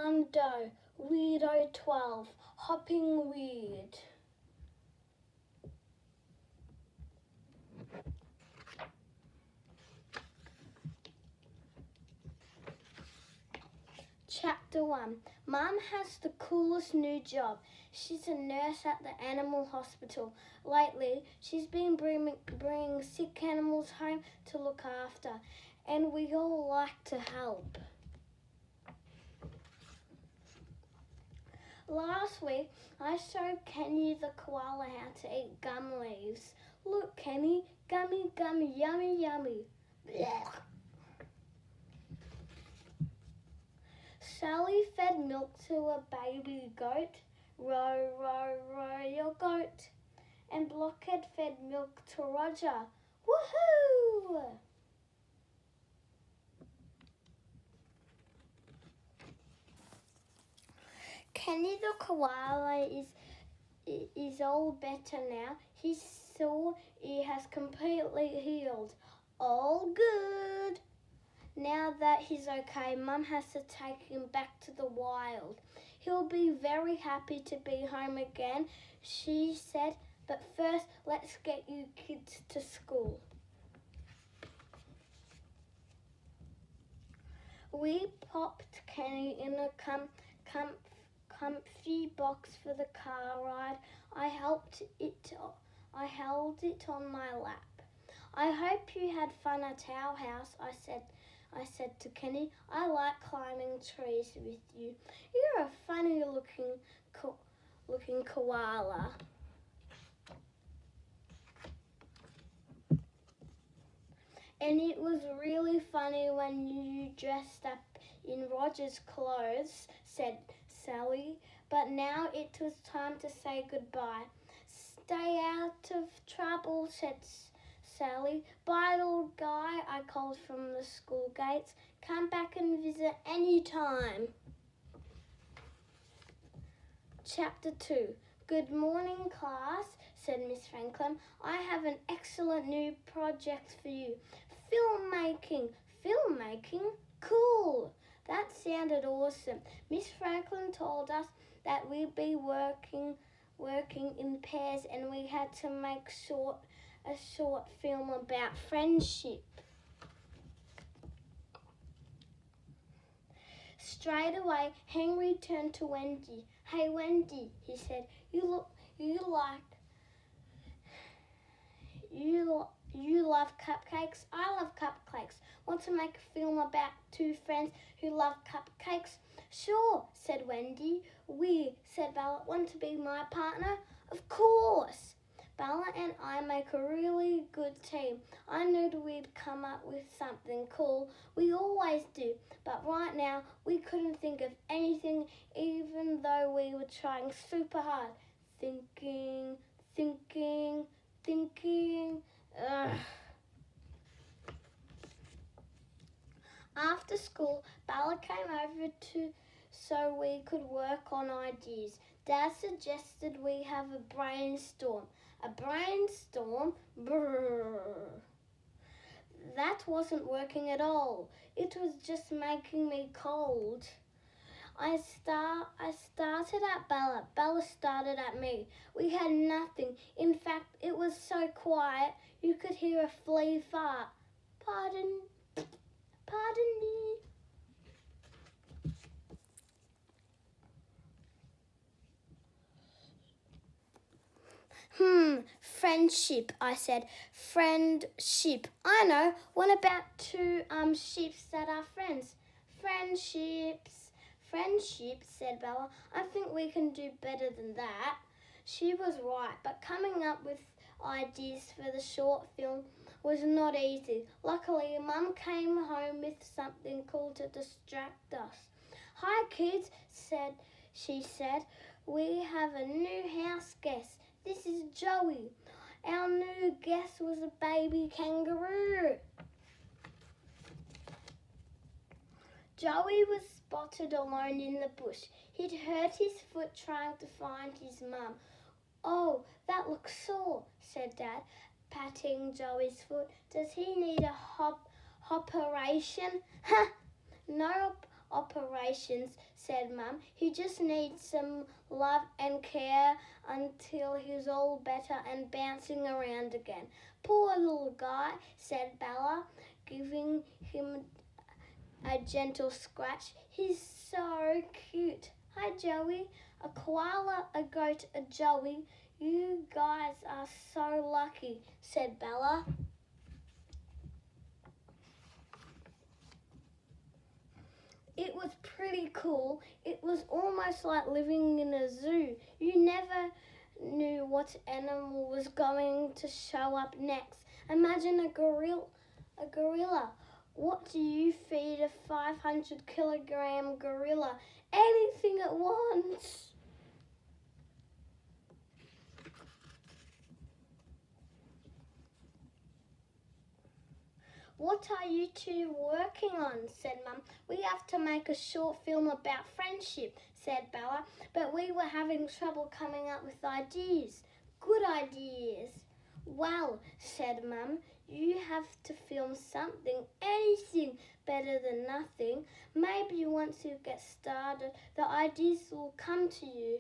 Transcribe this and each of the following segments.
WeirDo, WeirDo 12, Hopping Weird. Chapter 1. Mum has the coolest new job. She's a nurse at the animal hospital. Lately, she's been bringing sick animals home to look after, and we all like to help. Last week, I showed Kenny the koala how to eat gum leaves. Look, Kenny, gummy, gummy, yummy, yummy. Blech. Sally fed milk to a baby goat. Row, row, row your goat. And Blockhead fed milk to Roger. Woohoo! Kenny the koala is all better now. His sore ear has completely healed. All good. Now that he's okay, Mum has to take him back to the wild. He'll be very happy to be home again, she said, but first let's get you kids to school. We popped Kenny in a comfy box for the car ride. I held it on my lap. I hope you had fun at our house, I said to Kenny. I like climbing trees with you. You're a funny looking koala. And it was really funny when you dressed up in Roger's clothes, said Sally. But now it was time to say goodbye. Stay out of trouble, said Sally. Bye, little guy, I called from the school gates. Come back and visit any time. Chapter 2. Good morning, class, said Miss Franklin. I have an excellent new project for you. Filmmaking. Filmmaking? Cool. That sounded awesome. Miss Franklin told us that we'd be working in pairs and we had to make a short film about friendship. Straight away, Henry turned to Wendy. Hey, Wendy, he said, you love cupcakes. I love cupcakes. Want to make a film about two friends who love cupcakes? Sure, said Wendy. We, said Bella, want to be my partner? Of course. Bella and I make a really good team. I knew we'd come up with something cool. We always do. But right now, we couldn't think of anything even though we were trying super hard. Thinking. Ugh. After school, Bella came over so we could work on ideas. Dad suggested we have a brainstorm. A brainstorm? Brrr. That wasn't working at all. It was just making me cold. I started at Bella. Bella started at me. We had nothing. In fact, it was so quiet you could hear a flea fart. Pardon me. Friendship, I said. Friendship. I know. What about two sheeps that are friends? Friendships, said Bella. I think we can do better than that. She was right, but coming up with ideas for the short film was not easy. Luckily, Mum came home with something cool to distract us. Hi, kids, she said. We have a new house guest. This is Joey. Our new guest was a baby kangaroo. Joey was spotted alone in the bush. He'd hurt his foot trying to find his mum. Oh, that looks sore, said Dad, patting Joey's foot. Does he need a operation? Nope, operations, said Mum. He just needs some love and care until he's all better and bouncing around again. Poor little guy, said Bella, giving him a gentle scratch. He's so cute. Hi, Joey. A koala, a goat, a Joey. You guys are so lucky, said Bella. It was pretty cool. It was almost like living in a zoo. You never knew what animal was going to show up next. Imagine a gorilla. What do you feed a 500-kilogram gorilla? Anything at once. What are you two working on? Said Mum. We have to make a short film about friendship, said Bella, but we were having trouble coming up with ideas. Good ideas. Well, said Mum, you have to film something, anything, better than nothing. Maybe once you get started, the ideas will come to you.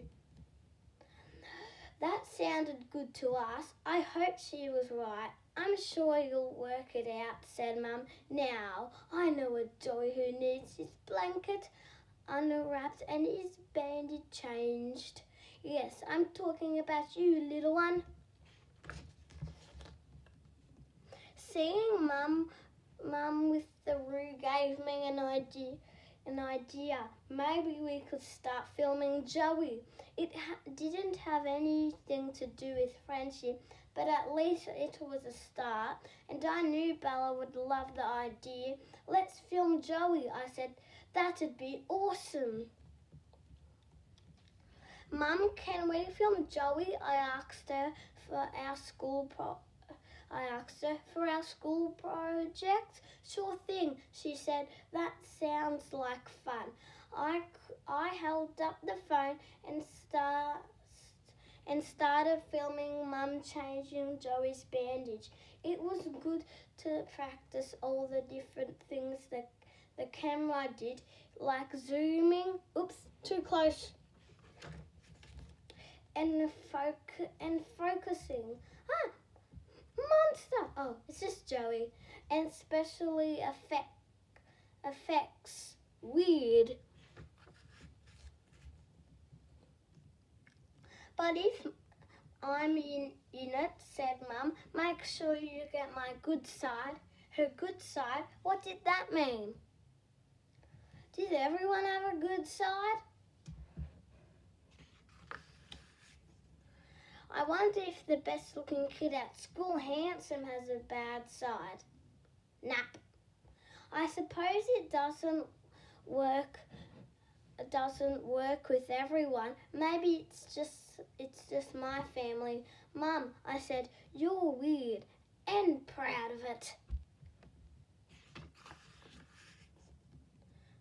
That sounded good to us. I hope she was right. I'm sure you'll work it out, said Mum. Now, I know a Joey who needs his blanket unwrapped and his bandage changed. Yes, I'm talking about you, little one. Seeing Mum with the Roo gave me an idea. Maybe we could start filming Joey. It didn't have anything to do with friendship, but at least it was a start, and I knew Bella would love the idea. Let's film Joey, I said. That'd be awesome. Mum, can we film Joey? I asked her for our school project. Sure thing, she said. That sounds like fun. I held up the phone and started filming Mum changing Joey's bandage. It was good to practice all the different things that the camera did, like zooming, oops, too close, and focusing. Monster! Oh, it's just Joey. And especially effects. Weird. But if I'm in it, said Mum, make sure you get my good side. Her good side? What did that mean? Did everyone have a good side? I wonder if the best looking kid at school, Handsome, has a bad side. Nap. I suppose it doesn't work with everyone. Maybe it's just my family. Mum, I said, you're weird and proud of it.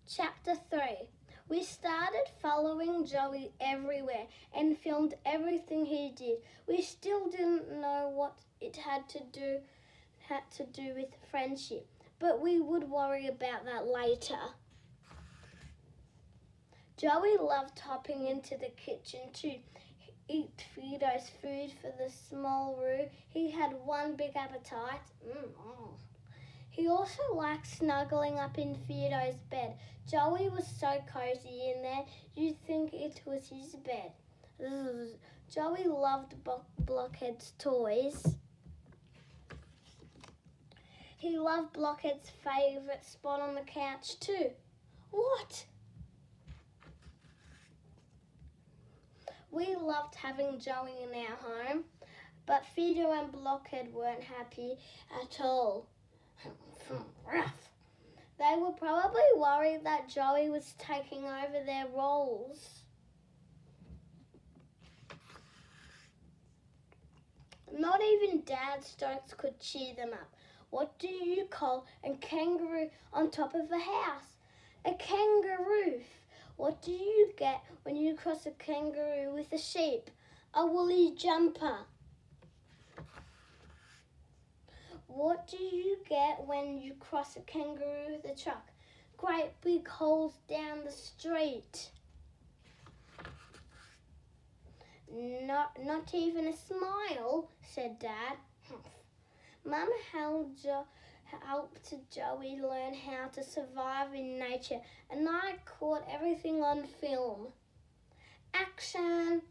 Chapter 3. We started following Joey everywhere and filmed everything he did. We still didn't know what it had to do with friendship, but we would worry about that later. Joey loved hopping into the kitchen to eat WeirDo's food for the small Roo. He had one big appetite. He also liked snuggling up in WeirDo's bed. Joey was so cozy in there, you'd think it was his bed. Joey loved Blockhead's toys. He loved Blockhead's favourite spot on the couch too. What? We loved having Joey in our home, but WeirDo and Blockhead weren't happy at all. They were probably worried that Joey was taking over their roles. Not even Dad's jokes could cheer them up. What do you call a kangaroo on top of a house? A kangaroo. What do you get when you cross a kangaroo with a sheep? A woolly jumper. What do you get when you cross a kangaroo with a truck? great big holes down the street. Not even a smile, said Dad. Mum helped Joey learn how to survive in nature, and I caught everything on film. Action!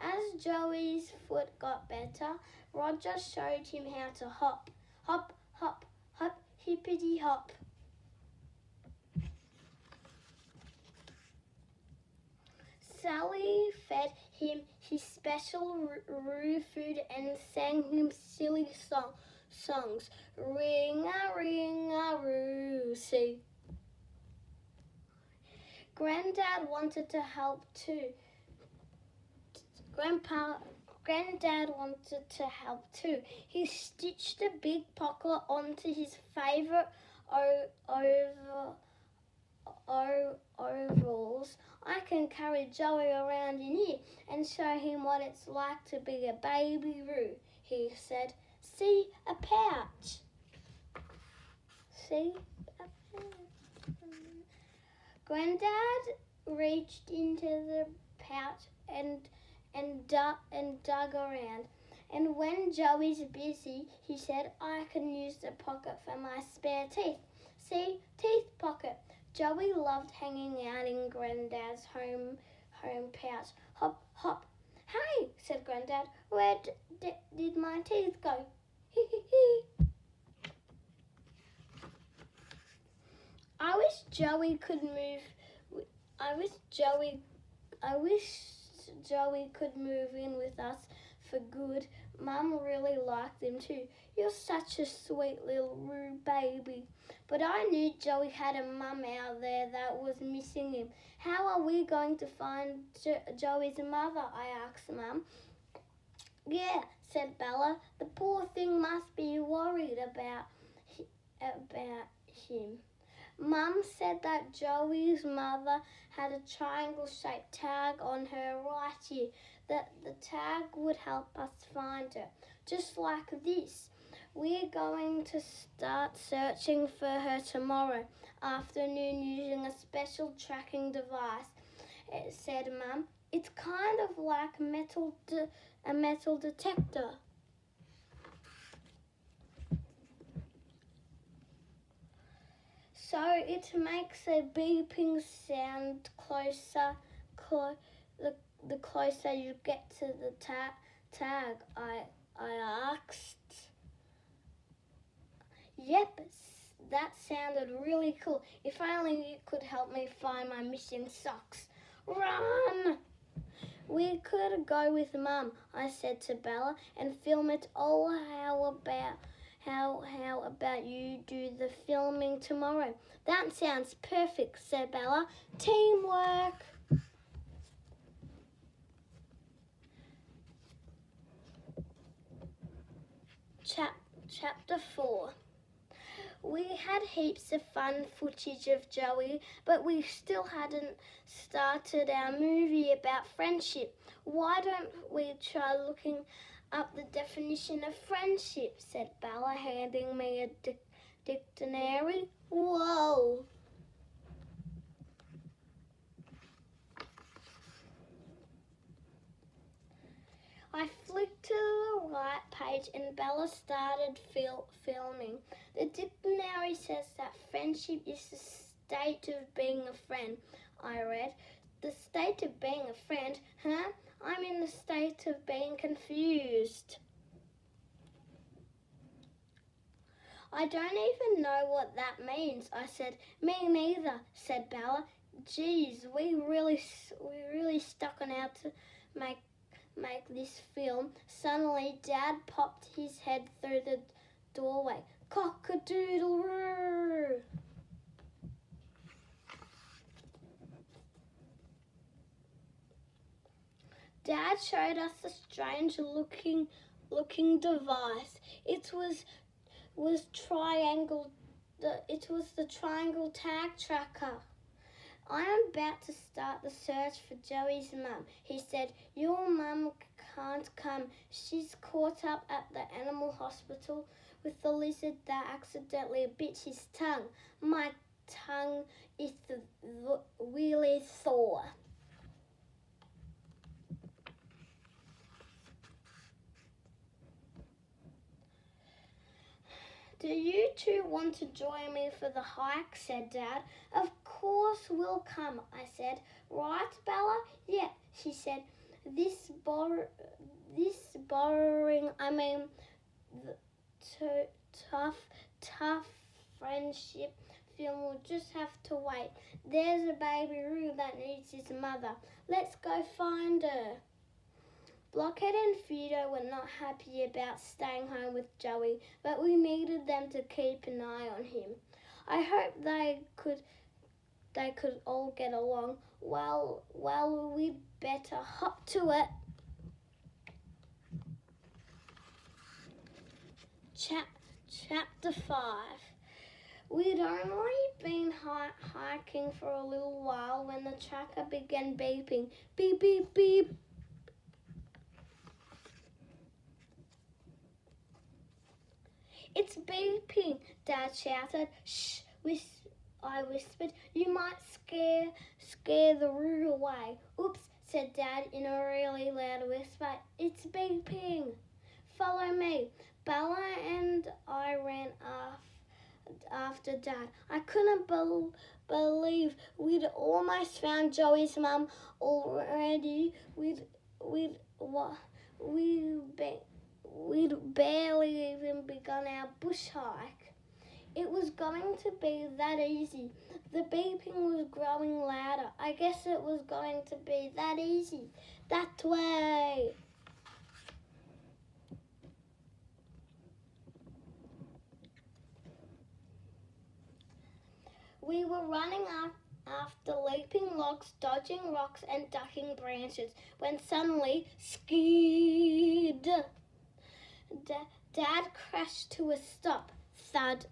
As Joey's foot got better, Roger showed him how to hop. Hop, hop, hop, hippity hop. Sally fed him his special roo food and sang him silly songs. Ring-a-ring-a-roo, see. Granddad wanted to help too. Granddad wanted to help too. He stitched a big pocket onto his favourite overalls. I can carry Joey around in here and show him what it's like to be a baby Roo, he said. See, a pouch. See, a pouch. Granddad reached into the pouch and dug around. And when Joey's busy, he said, I can use the pocket for my spare teeth. See, teeth pocket. Joey loved hanging out in Granddad's home pouch. Hop, hop. Hey, said Granddad, where did my teeth go? I wish Joey could move in with us for good. Mum really liked him too. You're such a sweet little Roo baby. But I knew Joey had a mum out there that was missing him. How are we going to find Joey's mother? I asked Mum. Yeah, said Bella. The poor thing must be worried about him. Mum said that Joey's mother had a triangle-shaped tag on her right ear. That the tag would help us find her. Just like this. We're going to start searching for her tomorrow afternoon using a special tracking device, said Mum. It's kind of like a metal detector. So it makes a beeping sound the closer you get to the tag, I asked. Yep, that sounded really cool. If only you could help me find my missing socks. Run! We could go with Mum, I said to Bella, and film it all. How about you do the filming tomorrow? That sounds perfect, said Bella. Teamwork! Chapter 4. We had heaps of fun footage of Joey, but we still hadn't started our movie about friendship. Why don't we try looking up the definition of friendship, said Bella, handing me a dictionary. Whoa! I flicked to the right page and Bella started filming. The dictionary says that friendship is the state of being a friend, I read. The state of being a friend? Huh? I'm in the state of being confused. I don't even know what that means, I said. Me neither, said Bella. Geez, we really stuck on how to make this film. Suddenly, Dad popped his head through the doorway. Cock-a-doodle-roo! Dad showed us a strange looking device. It was the triangle tag tracker. I am about to start the search for Joey's mum, he said. Your mum can't come. She's caught up at the animal hospital with the lizard that accidentally bit his tongue. My tongue is really sore. Do you two want to join me for the hike? Said Dad. Of course we'll come, I said. Right, Bella? Yeah, she said. This borrowing, tough friendship film will just have to wait. There's a baby Roo that needs his mother. Let's go find her. Blockhead and WeirDo were not happy about staying home with Joey, but we needed them to keep an eye on him. I hope they could all get along. Well, we'd better hop to it. Chapter 5. We'd only been hiking for a little while when the tracker began beeping. Beep, beep, beep. It's beeping, Dad shouted. Shh, I whispered. You might scare the Roo away. Oops, said Dad in a really loud whisper. It's beeping. Follow me. Bella and I ran after Dad. I couldn't believe we'd almost found Joey's mum already. We'd barely even begun our bush hike. It was going to be that easy. The beeping was growing louder. I guess it was going to be that easy. That way. We were running after leaping logs, dodging rocks and ducking branches when suddenly, skid! Dad crashed to a stop. Thud.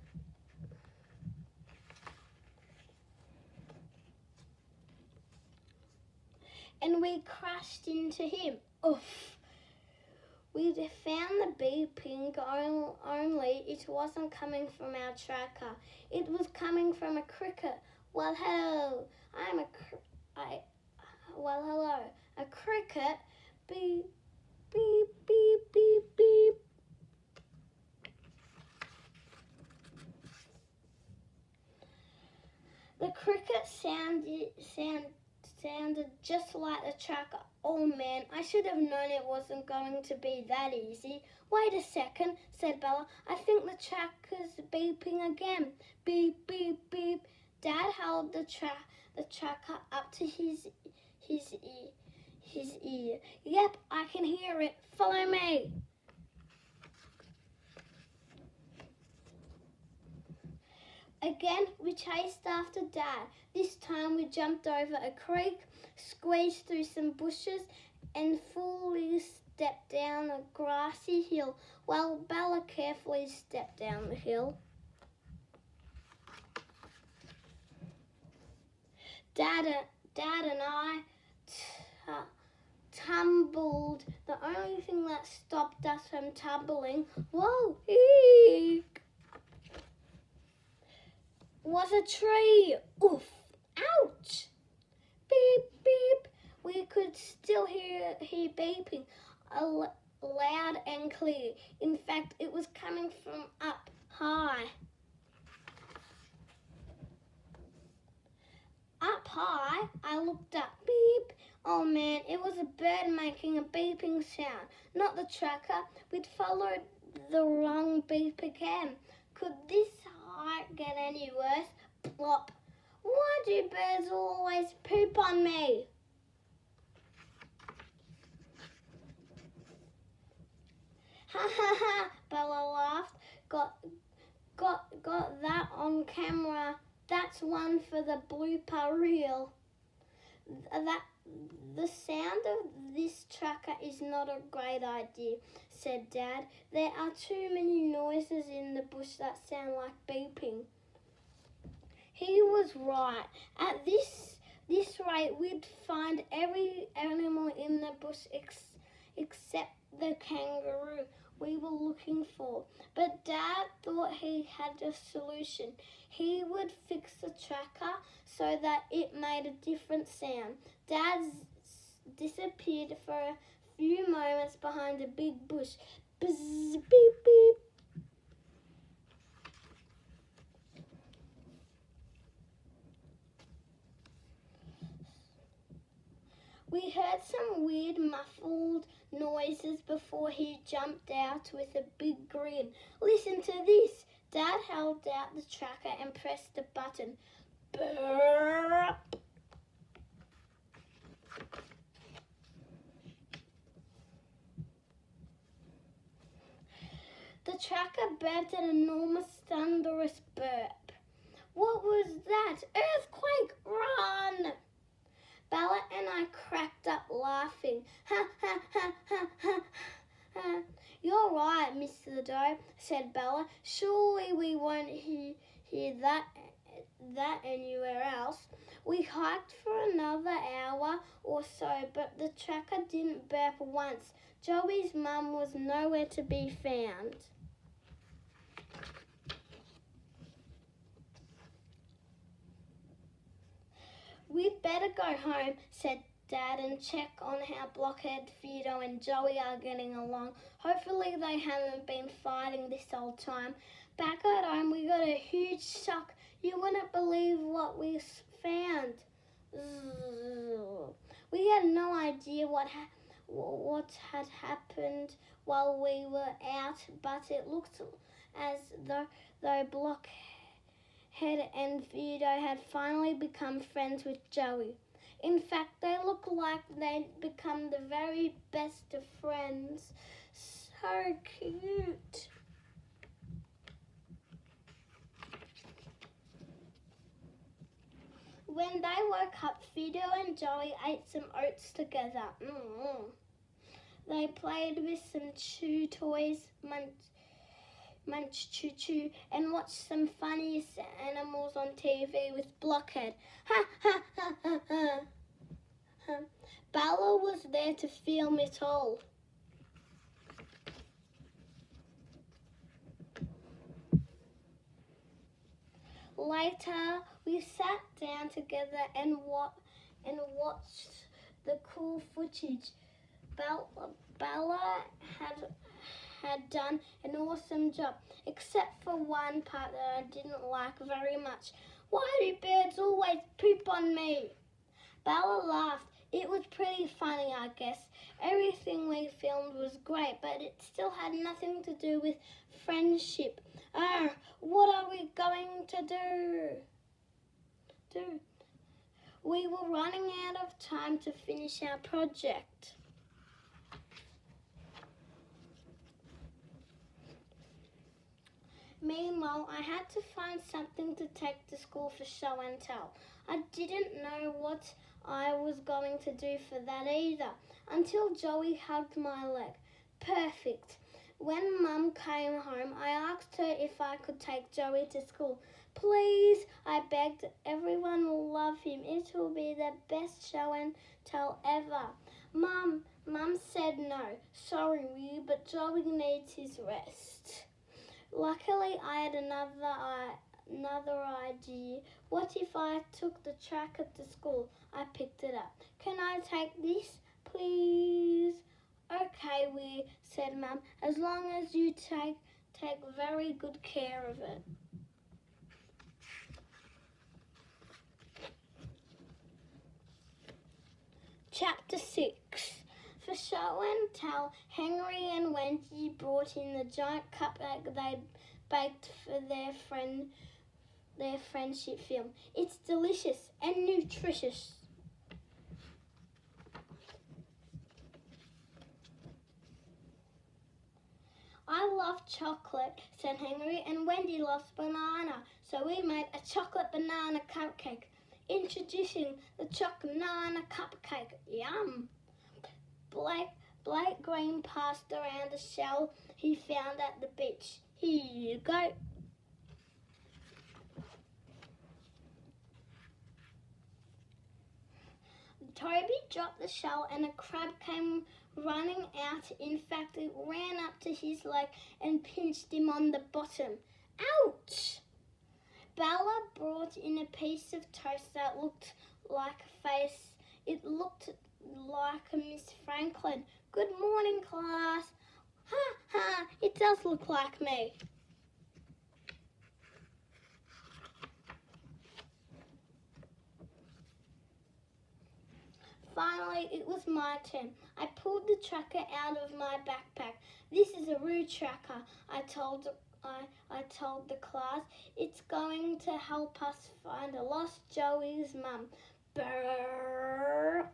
And we crashed into him. Oof. We'd found the beeping, only it wasn't coming from our tracker. It was coming from a cricket. Well, hello. Hello. A cricket. Beep, beep, beep, beep, beep. The cricket sounded just like the tracker. Oh man, I should have known it wasn't going to be that easy. Wait a second, said Bella. I think the tracker's beeping again. Beep, beep, beep. Dad held the tracker up to his ear. Yep, I can hear it. Follow me. Again, we chased after Dad. This time we jumped over a creek, squeezed through some bushes, and fully stepped down a grassy hill while Bella carefully stepped down the hill. Dad and I tumbled. The only thing that stopped us from tumbling, whoa, eek, was a tree. Oof, ouch, beep, beep. We could still hear beeping loud and clear. In fact, it was coming from up high. Up high, I looked up. Beep. Oh man, it was a bird making a beeping sound, not the tracker. We'd followed the wrong beep again. Could this hike get any worse? Plop. Why do birds always poop on me? Ha ha ha, Bella laughed. Got that on camera. That's one for the blooper reel. The sound of this tracker is not a great idea, said Dad. There are too many noises in the bush that sound like beeping. He was right. At this rate, we'd find every animal in the bush except the kangaroo. we were looking for. But Dad thought he had a solution. He would fix the tracker so that it made a different sound. Dad disappeared for a few moments behind a big bush. Bzz, beep, beep. We heard some weird muffled noises before he jumped out with a big grin. Listen to this. Dad held out the tracker and pressed the button. Burp. The tracker burped an enormous thunderous burp. What was that? Earthquake! Run! Bella and I cracked up laughing. Ha ha ha ha ha ha. You're right, Mr. Doe, said Bella. Surely we won't hear that anywhere else. We hiked for another hour or so, but the tracker didn't burp once. Joey's mum was nowhere to be found. We'd better go home, said Dad, and check on how Blockhead, WeirDo and Joey are getting along. Hopefully they haven't been fighting this whole time. Back at home, we got a huge shock. You wouldn't believe what we found. We had no idea what had happened while we were out, but it looked as though Blockhead and WeirDo had finally become friends with Joey. In fact, they look like they'd become the very best of friends. So cute. When they woke up, WeirDo and Joey ate some oats together. They played with some chew toys, Munch Choo Choo, and watched some funniest animals on TV with Blockhead. Ha ha ha ha ha. Bella was there to film it all. Later, we sat down together and watched the cool footage. Bella had done an awesome job, except for one part that I didn't like very much. Why do birds always poop on me? Bella laughed. It was pretty funny, I guess. Everything we filmed was great, but it still had nothing to do with friendship. What are we going to do? We were running out of time to finish our project. Meanwhile, I had to find something to take to school for show and tell. I didn't know what I was going to do for that either, until Joey hugged my leg. Perfect. When Mum came home, I asked her if I could take Joey to school. Please, I begged. Everyone will love him. It will be the best show and tell ever. Mum said no. Sorry, Wee, but Joey needs his rest. Luckily, I had another idea. What if I took the tracker to school? I picked it up. Can I take this, please? Okay, Wee, said Mum, as long as you take very good care of it. Chapter 6. For show and tell, Henry and Wendy brought in the giant cupcake they baked for their friendship film. It's delicious and nutritious. I love chocolate, said Henry, and Wendy loves banana, so we made a chocolate banana cupcake. Introducing the chocolate banana cupcake. Yum! Blake Green passed around a shell he found at the beach. Here you go. Toby dropped the shell and a crab came running out. In fact, it ran up to his leg and pinched him on the bottom. Ouch! Bella brought in a piece of toast that looked like a face. It looked like a Miss Franklin. Good morning, class. Ha ha, it does look like me. Finally, it was my turn. I pulled the tracker out of my backpack. This is a root tracker, I told the class. It's going to help us find a lost Joey's mum. Burp.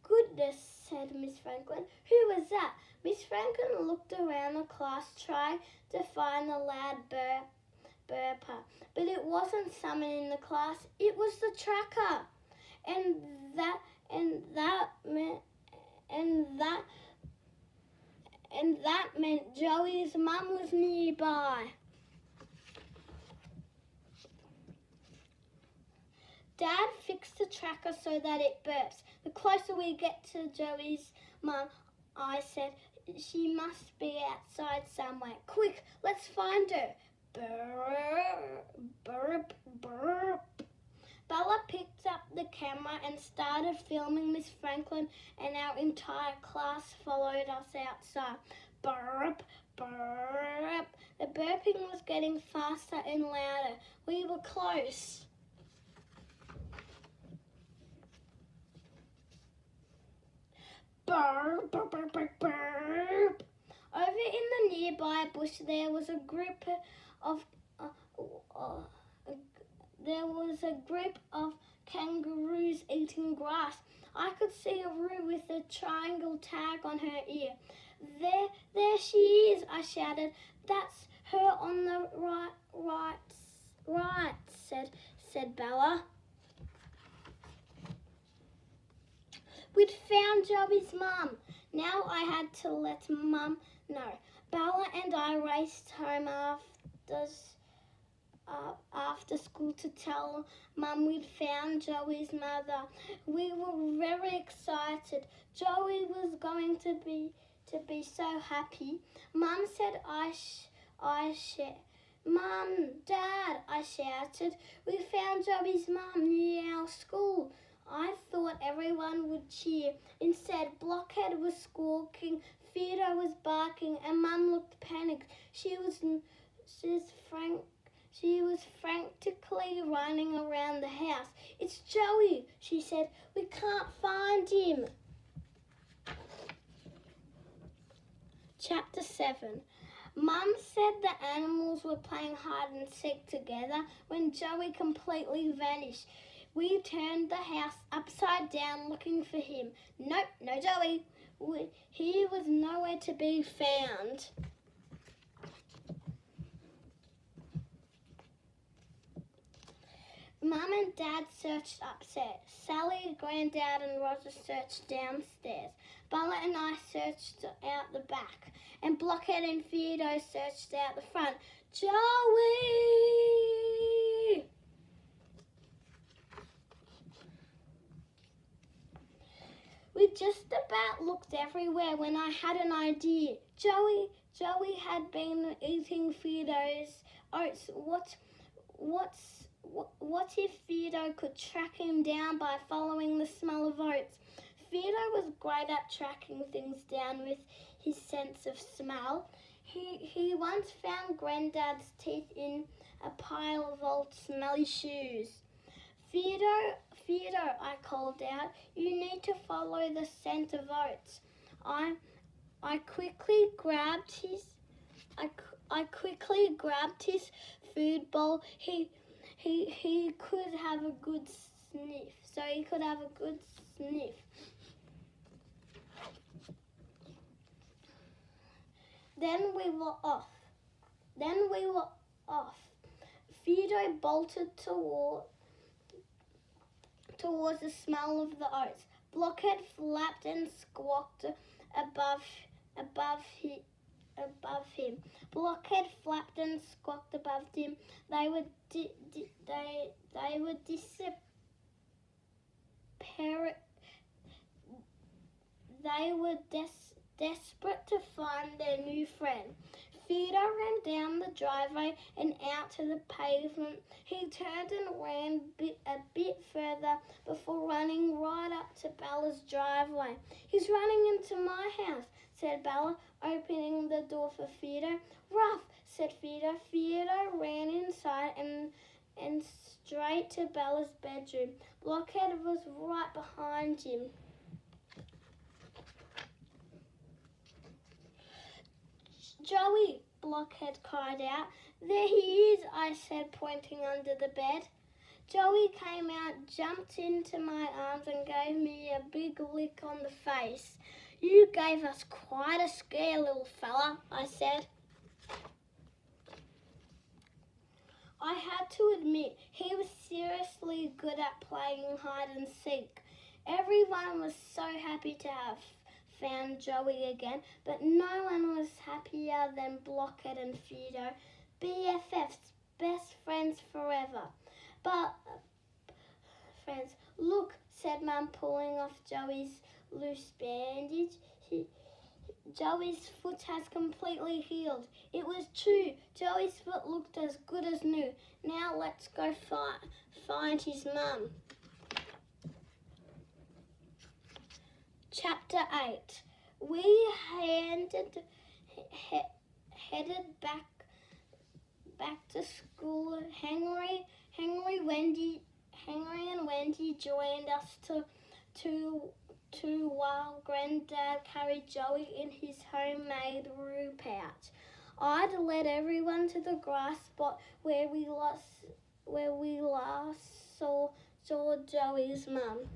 Goodness, said Miss Franklin. Who was that? Miss Franklin looked around the class, trying to find the loud burper. But it wasn't someone in the class. It was the tracker. And that meant Joey's mum was nearby. Dad fixed the tracker so that it burps. The closer we get to Joey's mum, I said, she must be outside somewhere. Quick, let's find her. Burp, burp, burp. Bella picked up the camera and started filming Miss Franklin, and our entire class followed us outside. Burp, burp. The burping was getting faster and louder. We were close. Burp, burp, burp, burp, burp. Over in the nearby bush, there was a group of kangaroos eating grass. I could see a roo with a triangle tag on her ear. There she is, I shouted. That's her on the right, said Bella. We'd found Joey's mum. Now I had to let Mum know. Bella and I raced home after school to tell Mum we'd found Joey's mother. We were very excited. Joey was going to be so happy. Mum said Mum, Dad, I shouted. We found Joey's mum near our school. I thought everyone would cheer. Instead, Blockhead was squawking, Theodore was barking, and Mum looked panicked. She was frantically running around the house. It's Joey, she said. We can't find him. Chapter 7. Mum said the animals were playing hide and seek together when Joey completely vanished. We turned the house upside down looking for him. Nope, no Joey. He was nowhere to be found. Mum and Dad searched upstairs. Sally, Granddad and Roger searched downstairs. Bella and I searched out the back. And Blockhead and Theodore searched out the front. Joey! We just about looked everywhere when I had an idea. Joey had been eating Theodore's oats. What if Theodore could track him down by following the smell of oats? Theodore was great at tracking things down with his sense of smell. He once found Granddad's teeth in a pile of old smelly shoes. Theodore, I called out, you need to follow the scent of oats. I quickly grabbed his food bowl. He could have a good sniff. Then we were off. Theodore bolted towards the smell of the oats. Blockhead flapped and squawked above him. Blockhead flapped and squawked above him. They were They were desperate to find their new friend. Fido ran down the driveway and out to the pavement. He turned and ran a bit further before running right up to Bella's driveway. "He's running into my house," said Bella, opening the door for Fido. "Rough," said Fido. Fido ran inside and straight to Bella's bedroom. Blockhead was right behind him. "Joey," Blockhead cried out. "There he is," I said, pointing under the bed. Joey came out, jumped into my arms and gave me a big lick on the face. "You gave us quite a scare, little fella," I said. I had to admit he was seriously good at playing hide and seek. Everyone was so happy to have found Joey again, but no one was happier than Blockhead and Fido, BFFs, best friends forever. But, friends, "Look," said Mum, pulling off Joey's loose bandage. Joey's foot has completely healed. It was true. Joey's foot looked as good as new. Now let's go find his mum. Chapter 8. We headed back to school. Henry and Wendy joined us while Granddad carried Joey in his homemade roo pouch. I'd led everyone to the grass spot where we last saw Joey's mum.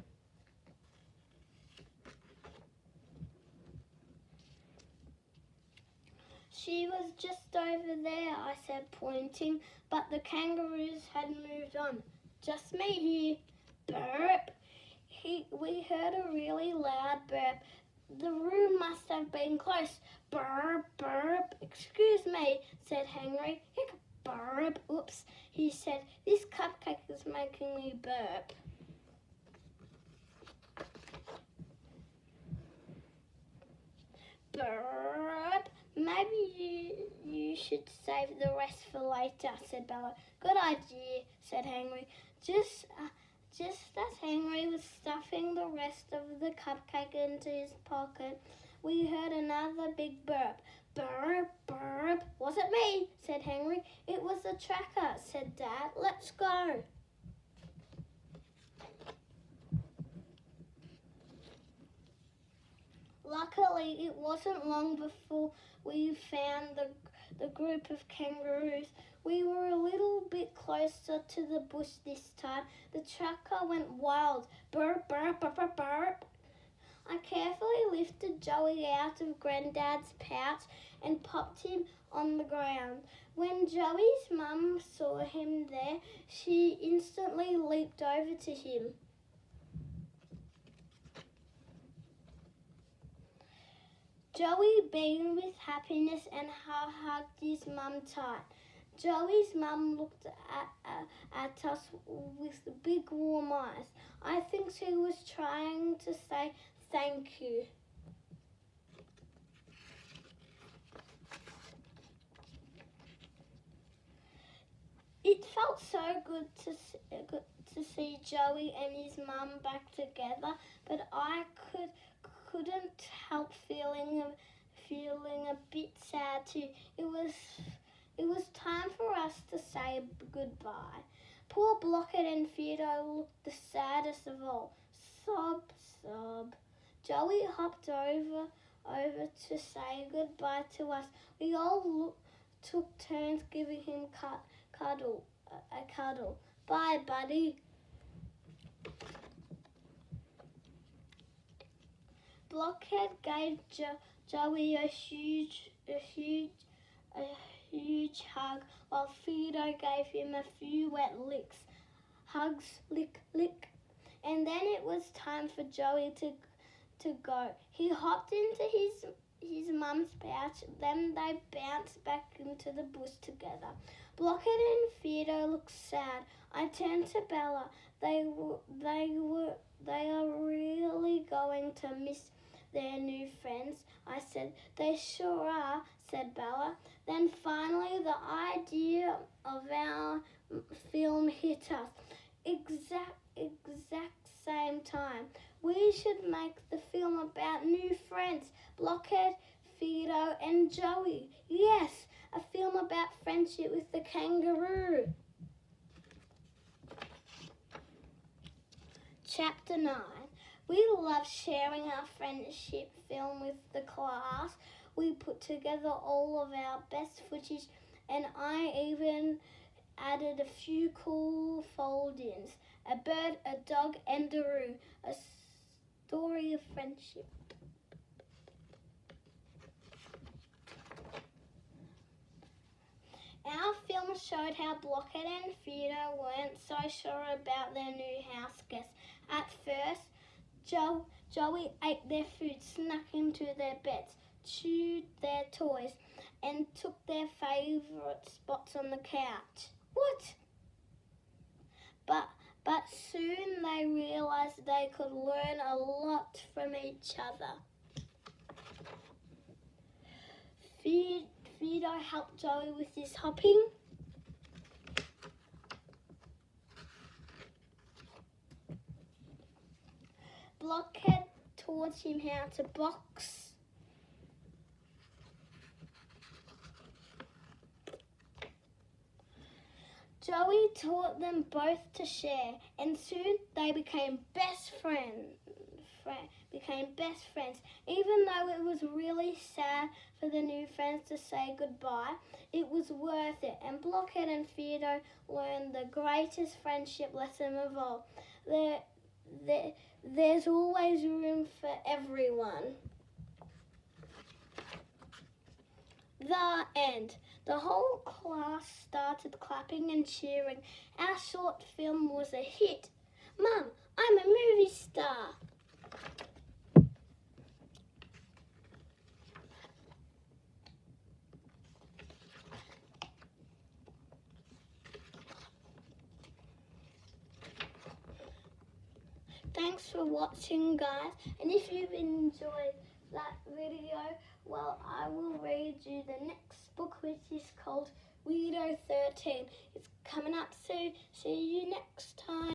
"She was just over there," I said, pointing, but the kangaroos had moved on. "Just me here." Burp! We heard a really loud burp. "The room must have been close." Burp, burp. "Excuse me," said Henry. "Hic, burp." "Oops," he said. "This cupcake is making me burp." Burp. "Maybe you should save the rest for later," said Bella. "Good idea," said Henry. Just as Henry was stuffing the rest of the cupcake into his pocket, we heard another big burp. Burp, burp. "Wasn't me," said Henry. "It was the tracker," said Dad. "Let's go." Luckily, it wasn't long before we found the group of kangaroos. We were a little bit closer to the bush this time. The tracker went wild. Burp, burp, burp, burp, burp. I carefully lifted Joey out of Granddad's pouch and popped him on the ground. When Joey's mum saw him there, she instantly leaped over to him. Joey beamed with happiness and hugged his mum tight. Joey's mum looked at us with big warm eyes. I think she was trying to say thank you. It felt so good to see Joey and his mum back together, but I couldn't help feeling a bit sad too. It was time for us to say goodbye. Poor Blockhead and Fido looked the saddest of all. Sob, sob. Joey hopped over to say goodbye to us. We all took turns giving him a cuddle. "Bye, buddy." Blockhead gave Joey a huge hug, while Fido gave him a few wet licks. Hugs, lick, lick. And then it was time for Joey to go. He hopped into his mum's pouch, then they bounced back into the bush together. Blockhead and Fido looked sad. I turned to Bella. They are really going to miss their new friends? I said. They sure are, said Bella. Then finally the idea of our film hit us. Exact same time. We should make the film about new friends, Blockhead, WeirDo and Joey. Yes, a film about friendship with the kangaroo. Chapter 9. We love sharing our friendship film with the class. We put together all of our best footage and I even added a few cool fold-ins. A bird, a dog and a roo. A story of friendship. Our film showed how Blockhead and WeirDo weren't so sure about their new house guests. At first, Joey ate their food, snuck into their beds, chewed their toys, and took their favourite spots on the couch. What? But soon they realised they could learn a lot from each other. WeirDo helped Joey with his hopping. Blockhead taught him how to box. Joey taught them both to share, and soon they became best friends. Even though it was really sad for the new friends to say goodbye, it was worth it. And Blockhead and WeirDo learned the greatest friendship lesson of all. There's always room for everyone. The end. The whole class started clapping and cheering. Our short film was a hit. Mum, I'm a movie star. Thanks for watching, guys, and if you've enjoyed that video, well, I will read you the next book, which is called WeirDo 13. It's coming up soon. See you next time.